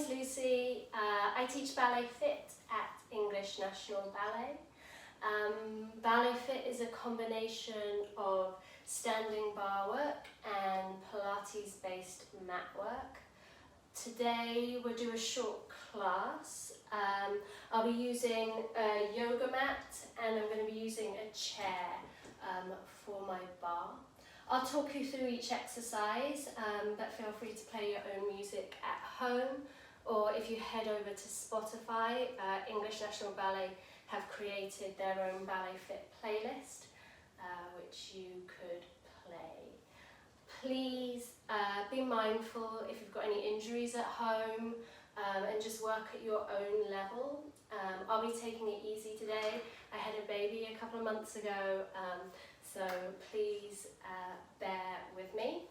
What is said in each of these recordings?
name's Lucy. I teach BalletFit at English National Ballet. BalletFit is a combination of standing bar work and Pilates-based mat work. Today we'll do a short class. I'll be using a yoga mat and I'm going to be using a chair for my bar. I'll talk you through each exercise, but feel free to play your own music at home, or if you head over to Spotify, English National Ballet have created their own BalletFit playlist, which you could play. Please be mindful if you've got any injuries at home, and just work at your own level. I'll be taking it easy today. I had a baby a couple of months ago, so please bear with me.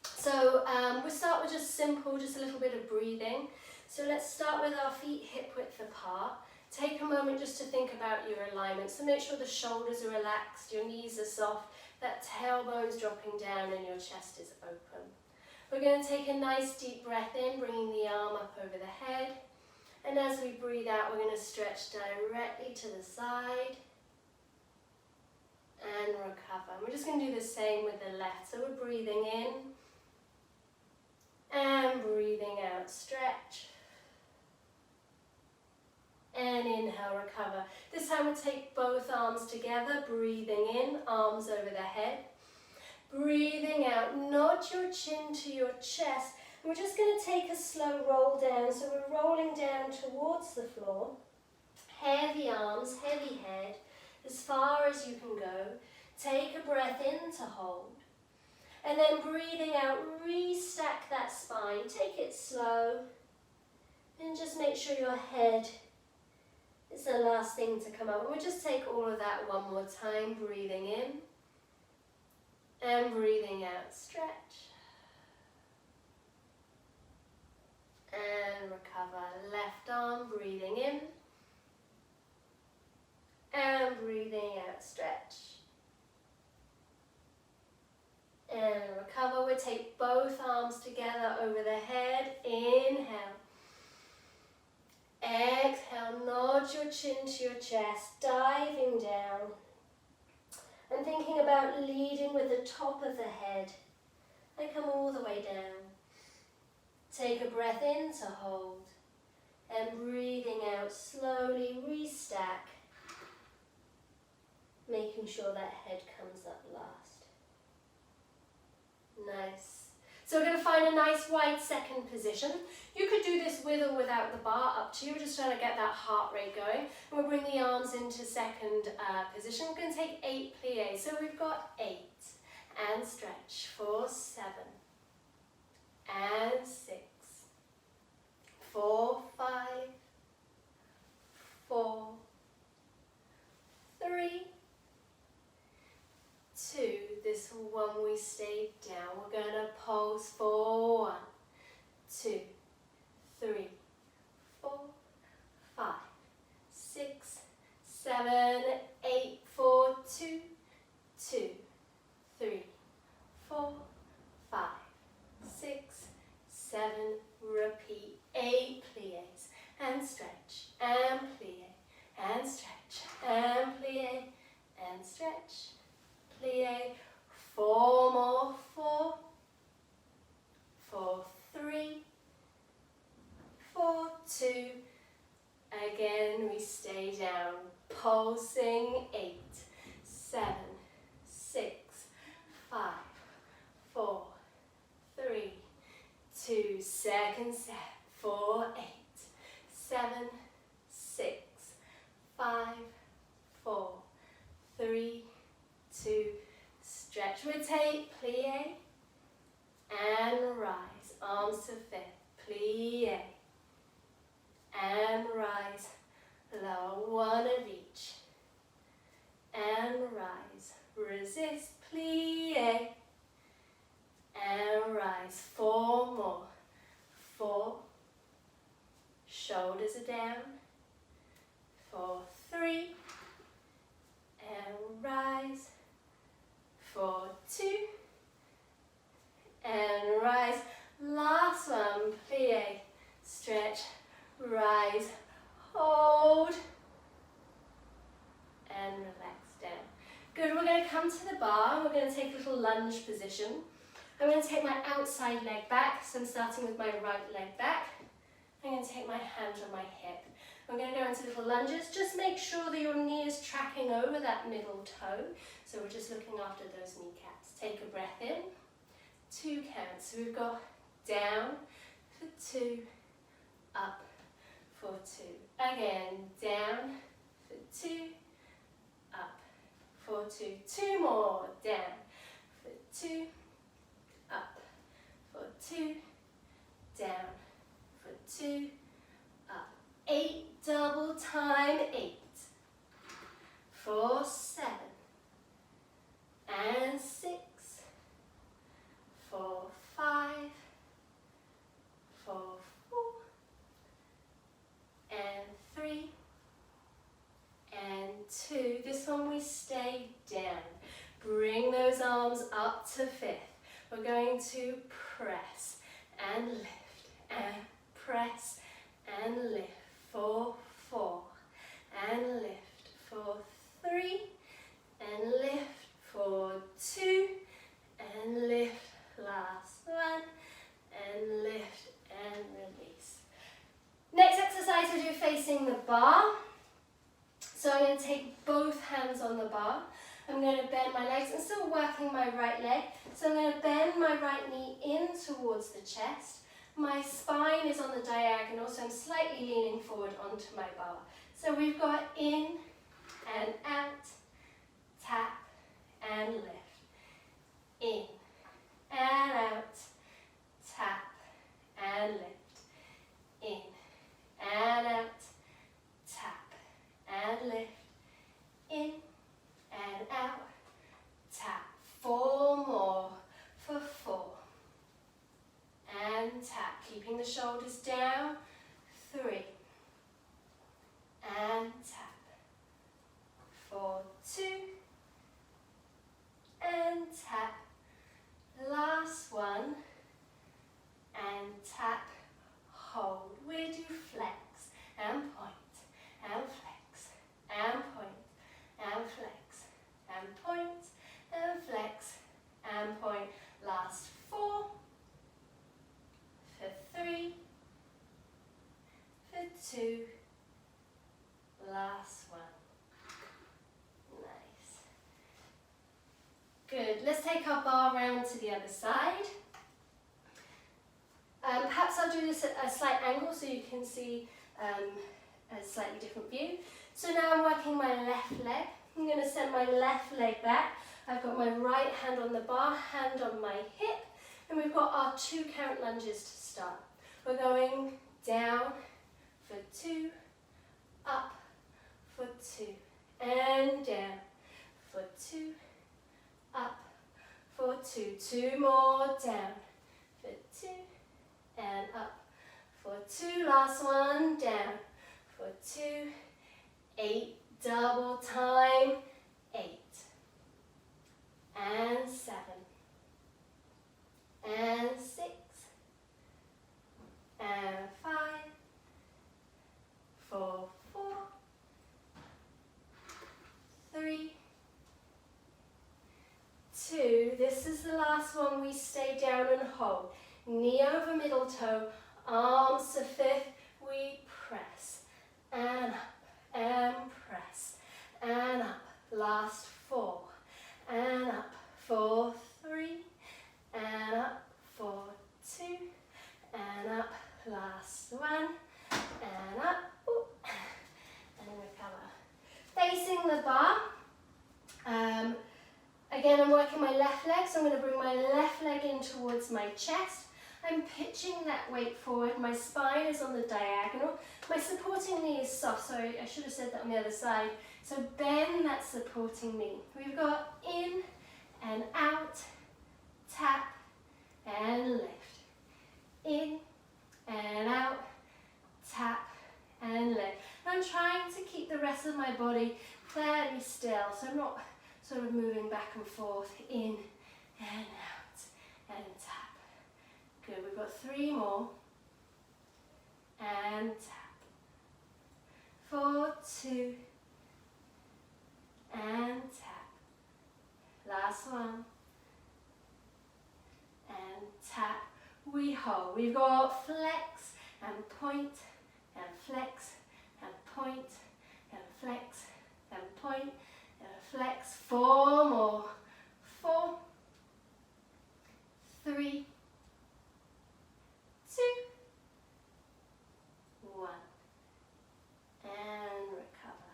So we'll start with just a little bit of breathing. So let's start with our feet hip width apart. Take a moment just to think about your alignment. So make sure the shoulders are relaxed, your knees are soft, that tailbone's dropping down and your chest is open. We're going to take a nice deep breath in, bringing the arm up over the head. And as we breathe out, we're going to stretch directly to the side and recover. We're just going to do the same with the left. So we're breathing in and breathing out, stretch. And inhale, recover. This time we'll take both arms together, breathing in, arms over the head. Breathing out, nod your chin to your chest. We're just going to take a slow roll down. So we're rolling down towards the floor. Heavy arms, heavy head, as far as you can go. Take a breath in to hold. And then breathing out, restack that spine. Take it slow. And just make sure your head is the last thing to come up. And we'll just take all of that one more time. Breathing in. And breathing out, stretch. And recover. Left arm, breathing in. And breathing out, stretch. And recover. We'll take both arms together over the head. Inhale. Exhale, nod your chin to your chest, diving down. And thinking about leading with the top of the head. And come all the way down. Take a breath in to hold. And breathing out, slowly restack. Making sure that head comes up last. Nice. So we're going to find a nice wide second position. You could do this with or without the bar, up to you. We're just trying to get that heart rate going. And we'll bring the arms into second position. We're going to take 8 pliés. So we've got 8. And stretch for 7. And 6. 4, 5. 4. 3. 2, this one we stayed down. We're going to pulse for 1, 2, 3, 4, 5, 6, 7, 8, 4, 2, 2, 3, 4, 5, 6, 7, repeat, 8 pliés, and stretch, and plié, and stretch, and plié, and stretch. Plie, 4 more, 4, 4, 3, 4, 2, again we stay down, pulsing, 8, 7, 6, 5, 4, 3, 2, second set, 4, 8, 7, 6, 5, 4, 3, 2, stretch, rotate, plie, and rise, arms to fifth, plie, and rise, lower, 1 of each, and rise, resist, plie, and rise, 4 more, 4, shoulders are down, 4, 3, and rise, 4, 2, and rise, last one, plie, stretch, onto the bar and we're going to take a little lunge position. I'm going to take my outside leg back, so I'm starting with my right leg back. I'm going to take my hand on my hip. I'm going to go into little lunges. Just make sure that your knee is tracking over that middle toe. So we're just looking after those kneecaps. Take a breath in, 2 counts. So we've got down for 2, up for 2. Again, down for 2, up for 2. 2 more, down for 2, up for 2, down for 2, up. 8 double time, 8 for 7 and 6 for 5 for 4 and 3 and 2. This one we stay down. Bring those arms up to 5th. We're going to press and lift and press and lift for 4 and lift for 3 and lift for 2 and lift, last one, and lift and release. Next exercise we do facing the bar. So I'm going to take both hands on the bar. I'm going to bend my legs. I'm still working my right leg. So I'm going to bend my right knee in towards the chest. My spine is on the diagonal, so I'm slightly leaning forward onto my bar. So we've got in and out, tap and lift. In and out, tap and lift. In and out, tap and lift. In and out, tap. 4 more for 4. And tap, keeping the shoulders down. 3 and tap. For 2 and tap. Last one and tap. Hold. We do flex and point and flex and point and flex and point and flex and point. Last 4 for 3 for 2. Last one. Nice. Good. Let's take our bar round to the other side. Perhaps I'll do this at a slight angle so you can see a slightly different view. So now I'm working my left leg. I'm going to send my left leg back. I've got my right hand on the bar, hand on my hip, and we've got our 2 count lunges to start. We're going down for 2, up for 2, and down for 2, up for 2. 2 more, down for 2, and up for 2. Last one, down for 2. 8 double time, 8 and 7 and 6 and 5 for 4 3 2. This is the last one. We stay down and hold. Knee over middle toe, arms to 5th. We press and up and press and up. Last 4 and up for 3 and up for 2 and up. Last one and up. Ooh, and recover. Facing the bar. Again, I'm working my left leg, so I'm going to bring my left leg in towards my chest. I'm pitching that weight forward. My spine is on the diagonal. My supporting knee is soft. Sorry, I should have said that on the other side. So bend that supporting knee. We've got in and out, tap and lift. In and out, tap and lift. I'm trying to keep the rest of my body fairly still, so I'm not sort of moving back and forth, in and out, and tap. Good, we've got 3 more, and tap. For 2, and tap. Last one. And tap. We hold. We've got flex and point and flex and point and flex and point and flex. 4 more. 4, 3, 2, 1. And recover.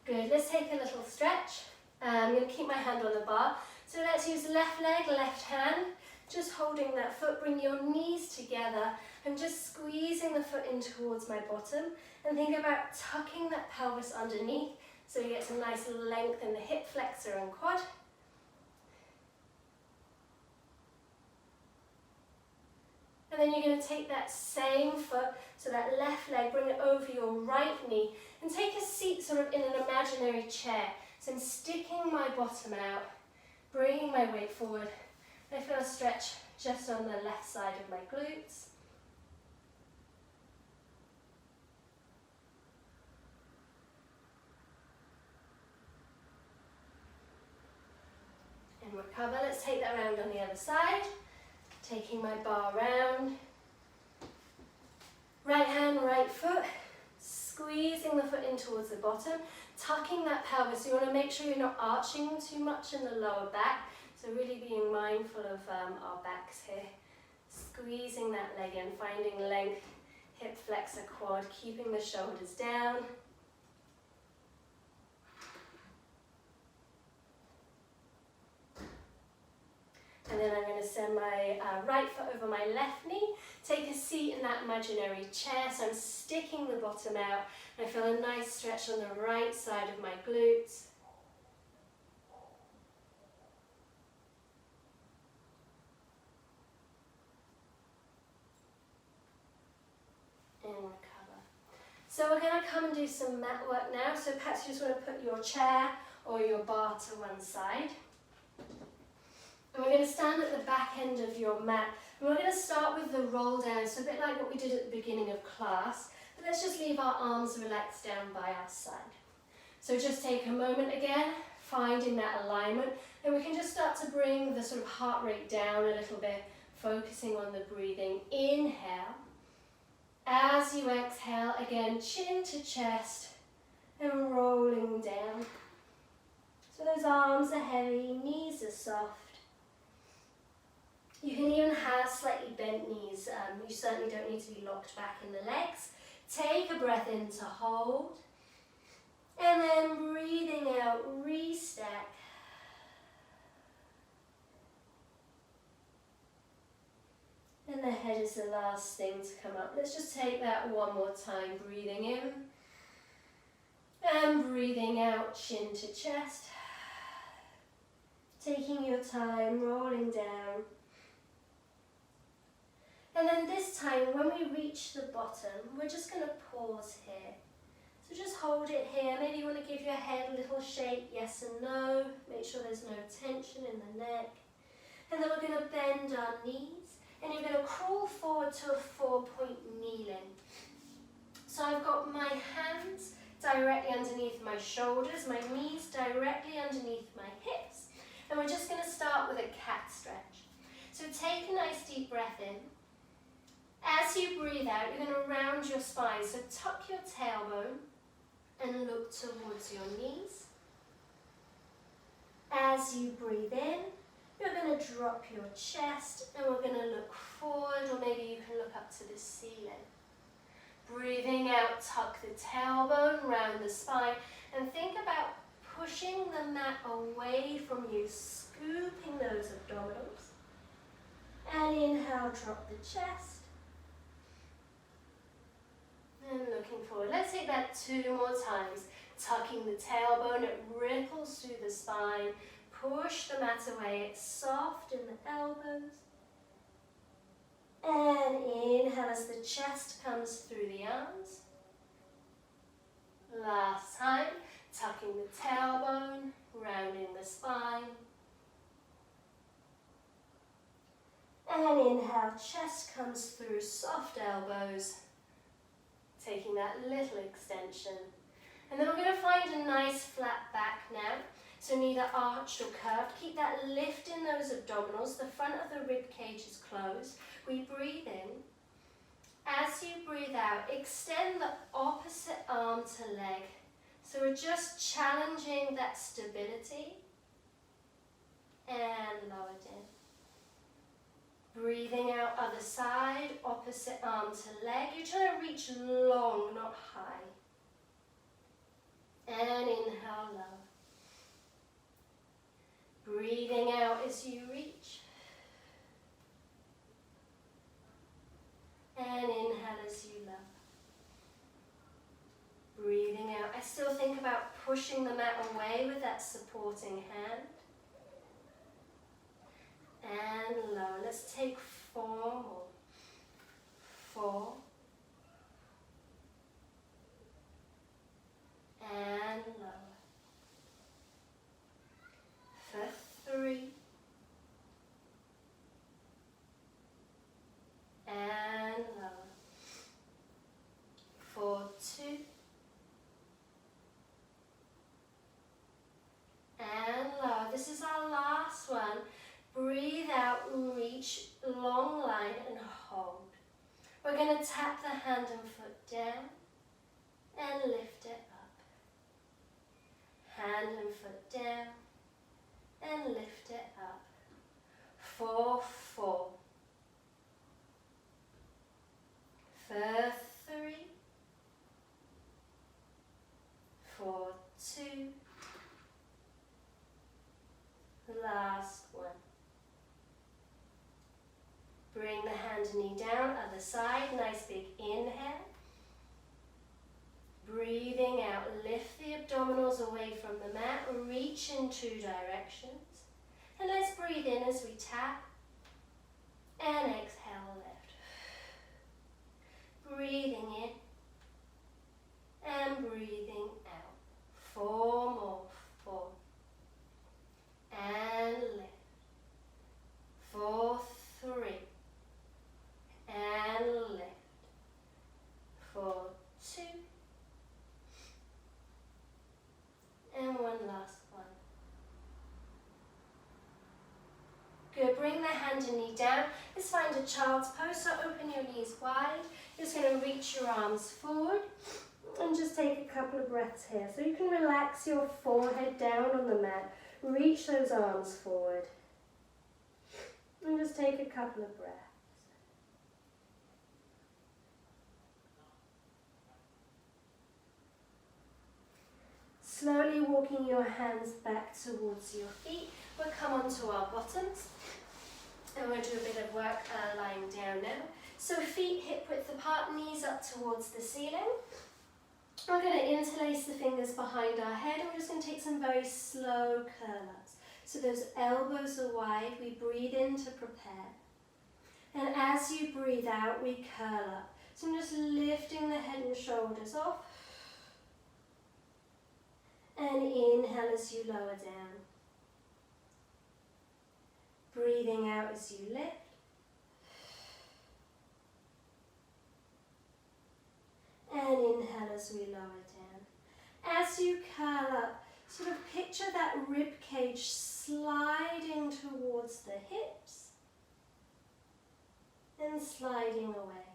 Good. Let's take a little stretch. I'm going to keep my hand on the bar. So let's use left leg, left hand. Just holding that foot. Bring your knees together and just squeezing the foot in towards my bottom. And think about tucking that pelvis underneath so you get some nice length in the hip flexor and quad. And then you're going to take that same foot, so that left leg, bring it over your right knee and take a seat sort of in an imaginary chair. So I'm sticking my bottom out, bringing my weight forward. I feel a stretch just on the left side of my glutes. And recover. Let's take that round on the other side. Taking my bar round. Right hand, right foot. Squeezing the foot in towards the bottom. Tucking that pelvis. You want to make sure you're not arching too much in the lower back. So really being mindful of our backs here. Squeezing that leg in, finding length, hip flexor, quad, keeping the shoulders down. And then I'm going to send my right foot over my left knee. Take a seat in that imaginary chair. So I'm sticking the bottom out. I feel a nice stretch on the right side of my glutes. And recover. So we're going to come and do some mat work now. So perhaps you just want to put your chair or your bar to one side. And we're going to stand at the back end of your mat. And we're going to start with the roll down, so a bit like what we did at the beginning of class. But let's just leave our arms relaxed down by our side. So just take a moment again, finding that alignment. And we can just start to bring the sort of heart rate down a little bit, focusing on the breathing. Inhale. As you exhale, again, chin to chest and rolling down. So those arms are heavy, knees are soft. You can even have slightly bent knees. You certainly don't need to be locked back in the legs. Take a breath in to hold. And then breathing out, restack. And the head is the last thing to come up. Let's just take that one more time. Breathing in. And breathing out, chin to chest. Taking your time, rolling down. And then this time, when we reach the bottom, we're just going to pause here. So just hold it here. Maybe you want to give your head a little shake, yes and no. Make sure there's no tension in the neck. And then we're going to bend our knees. And you're going to crawl forward to a 4-point kneeling. So I've got my hands directly underneath my shoulders, my knees directly underneath my hips. And we're just going to start with a cat stretch. So take a nice deep breath in. As you breathe out, you're going to round your spine. So tuck your tailbone and look towards your knees. As you breathe in, you're going to drop your chest and we're going to look forward, or maybe you can look up to the ceiling. Breathing out, tuck the tailbone, round the spine, and think about pushing the mat away from you, scooping those abdominals. And inhale, drop the chest. And looking forward. Let's take that 2 more times. Tucking the tailbone, it ripples through the spine. Push the mat away, it's soft in the elbows. And inhale as the chest comes through the arms. Last time, tucking the tailbone, rounding the spine. And inhale, chest comes through, soft elbows. Taking that little extension. And then we're going to find a nice flat back now. So neither arched or curved. Keep that lift in those abdominals. The front of the rib cage is closed. We breathe in. As you breathe out, extend the opposite arm to leg. So we're just challenging that stability. And lower down. Breathing out other side, opposite arm to leg. You're trying to reach long, not high. And inhale low. Breathing out as you reach. And inhale as you low. Breathing out. I still think about pushing the mat away with that supporting hand. And lower. Let's take 4 more. 4. And lower. For 3. And lower. For 2. And lower. This is our last one. Breathe out, reach, long line and hold. We're going to tap the hand and foot down and lift it up. Hand and foot down and lift it up. 4, 4. For 3. For 2. Last one. Bring the hand and knee down, other side, nice big inhale. Breathing out, lift the abdominals away from the mat, reach in 2 directions. And let's breathe in as we tap and exhale, lift. Breathing in and breathing out. 4 more, 4. And lift. 4, 3. And lift. 4, 2. And one last one. Good. Bring the hand and knee down. Let's find a child's pose. So open your knees wide. You're just going to reach your arms forward and just take a couple of breaths here. So you can relax your forehead down on the mat. Reach those arms forward. And just take a couple of breaths. Slowly walking your hands back towards your feet. We'll come onto our bottoms. And we'll do a bit of work lying down now. So feet hip width apart, knees up towards the ceiling. We're going to interlace the fingers behind our head and we're just going to take some very slow curl-ups. So those elbows are wide, we breathe in to prepare. And as you breathe out, we curl up. So I'm just lifting the head and shoulders off. And inhale as you lower down. Breathing out as you lift. And inhale as we lower down. As you curl up, sort of picture that rib cage sliding towards the hips and sliding away.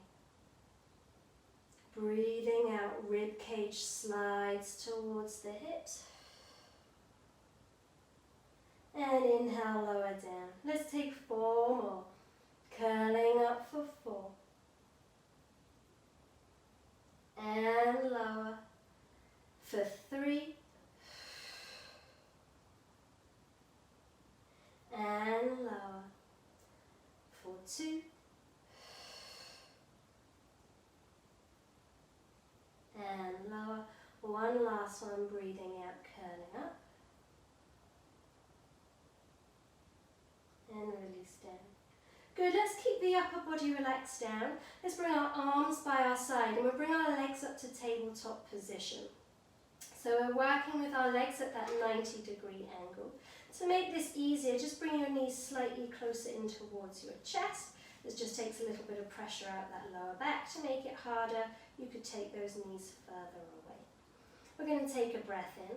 Breathing out, rib cage slides towards the hips. And inhale, lower down. Let's take 4 more. Curling up for 4. And lower for 3. And lower for 2. And lower. One last one, breathing out, curling up. And release down. Good, let's keep the upper body relaxed down. Let's bring our arms by our side and we'll bring our legs up to tabletop position. So we're working with our legs at that 90-degree angle. To make this easier, just bring your knees slightly closer in towards your chest. This just takes a little bit of pressure out that lower back. To make it harder, you could take those knees further away. We're going to take a breath in.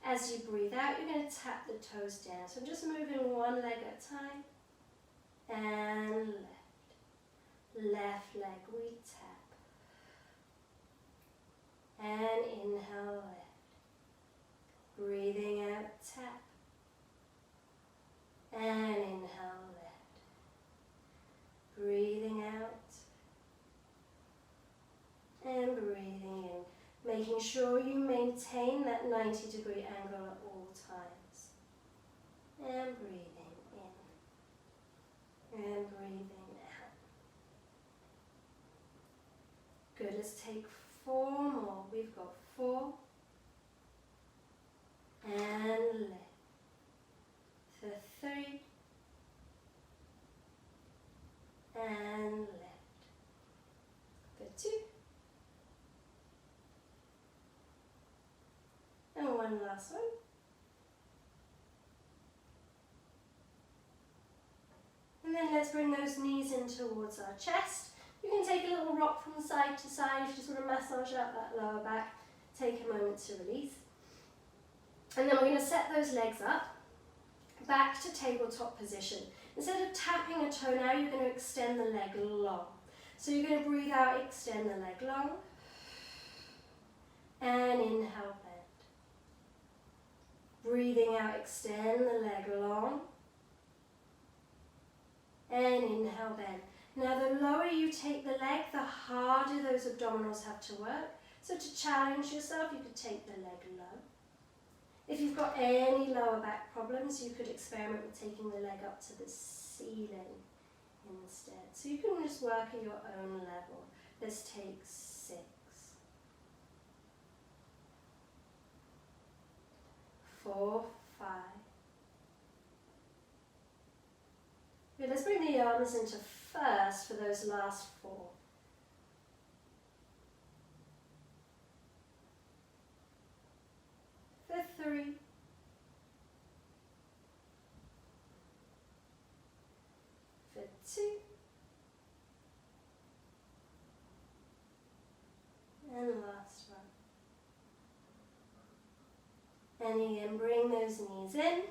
As you breathe out, you're going to tap the toes down. So I'm just moving one leg at a time. And left. Left leg, we tap. And inhale, left. Breathing out, tap. And inhale, left. Breathing out. And breathing in. Making sure you maintain that 90-degree angle at all times. And breathing in. And breathing out. Good, let's take 4 more. We've got 4. And left. For 3. And left. For 2. And one last one. And then let's bring those knees in towards our chest. You can take a little rock from side to side if you just want to massage out that lower back. Take a moment to release. And then we're going to set those legs up, back to tabletop position. Instead of tapping a toe now, you're going to extend the leg long. So you're going to breathe out, extend the leg long. And inhale, bend. Breathing out, extend the leg long. And inhale, bend. Now the lower you take the leg, the harder those abdominals have to work. So to challenge yourself, you could take the leg low. If you've got any lower back problems, you could experiment with taking the leg up to the ceiling instead. So you can just work at your own level. Let's take 6. 4, 5. Good, let's bring the arms into first for those last 4. For 3. For 2. And last one. And again, bring those knees in.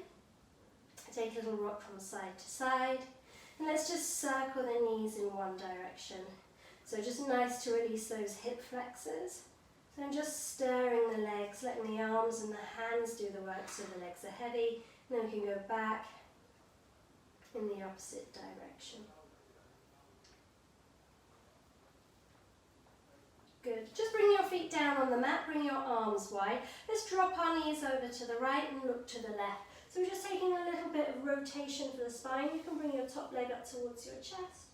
Take a little rock from side to side. And let's just circle the knees in one direction. So just nice to release those hip flexors. So I'm just stirring the legs, letting the arms and the hands do the work so the legs are heavy. And then we can go back in the opposite direction. Good. Just bring your feet down on the mat, bring your arms wide. Let's drop our knees over to the right and look to the left. So we're just taking a little bit of rotation for the spine. You can bring your top leg up towards your chest.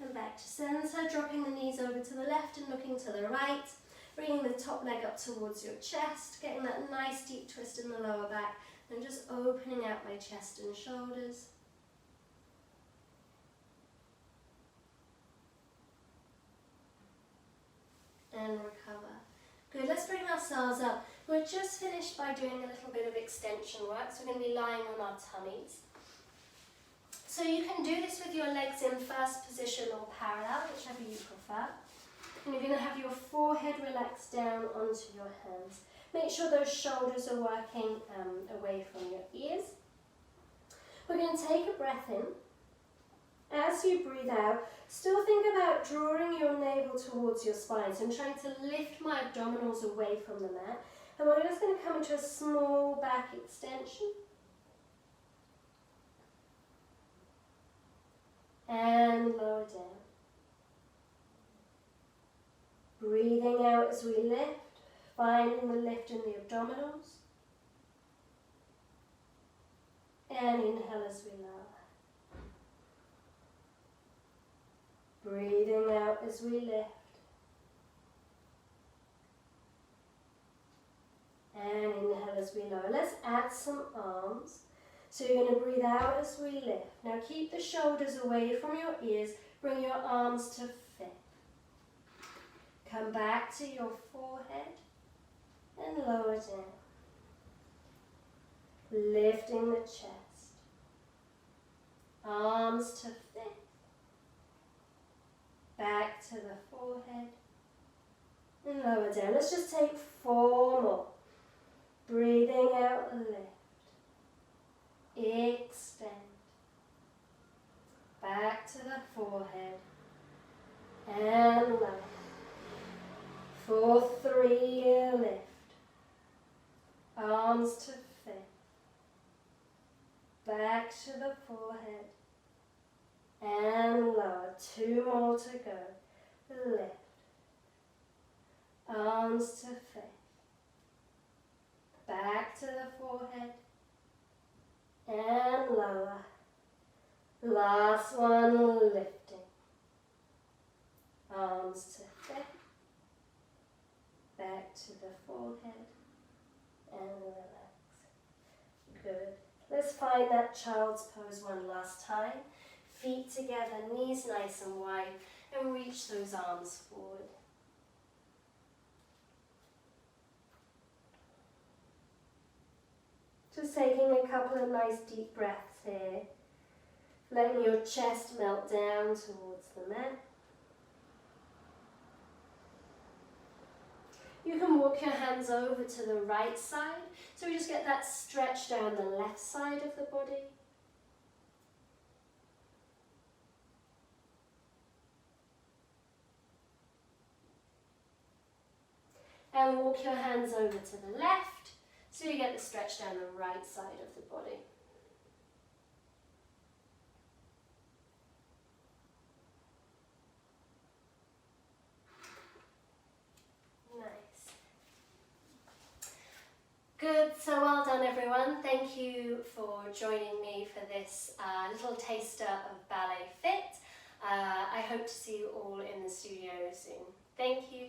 And back to centre, dropping the knees over to the left and looking to the right. Bringing the top leg up towards your chest, getting that nice deep twist in the lower back, and just opening out my chest and shoulders. And recover. Good, let's bring ourselves up. We're just finished by doing a little bit of extension work, so we're going to be lying on our tummies. So you can do this with your legs in first position or parallel, whichever you prefer. And you're going to have your forehead relaxed down onto your hands. Make sure those shoulders are working away from your ears. We're going to take a breath in. As you breathe out, still think about drawing your navel towards your spine. So I'm trying to lift my abdominals away from the mat. And we're just going to come into a small back extension. And lower down. Breathing out as we lift, finding the lift in the abdominals. And inhale as we lower. Breathing out as we lift. And inhale as we lower. Let's add some arms. So you're going to breathe out as we lift. Now keep the shoulders away from your ears. Bring your arms to fifth. Come back to your forehead and lower down. Lifting the chest. Arms to fifth. Back to the forehead. lower down. Let's just take 4 more. Breathing out, lift. Extend. Back to the forehead. And lower. For 3, lift. Arms to fifth. Back to the forehead. And lower. 2 more to go. Lift. Arms to fifth. Back to the forehead. And lower. Last one, lifting. Arms to fifth. Back to the forehead. And relax. Good. Let's find that child's pose one last time. Feet together, knees nice and wide, and reach those arms forward. Just taking a couple of nice deep breaths here. Letting your chest melt down towards the mat. You can walk your hands over to the right side, so we just get that stretch down the left side of the body. And walk your hands over to the left, so you get the stretch down the right side of the body. Nice. Good, so well done everyone. Thank you for joining me for this little taster of BalletFit. I hope to see you all in the studio soon. Thank you.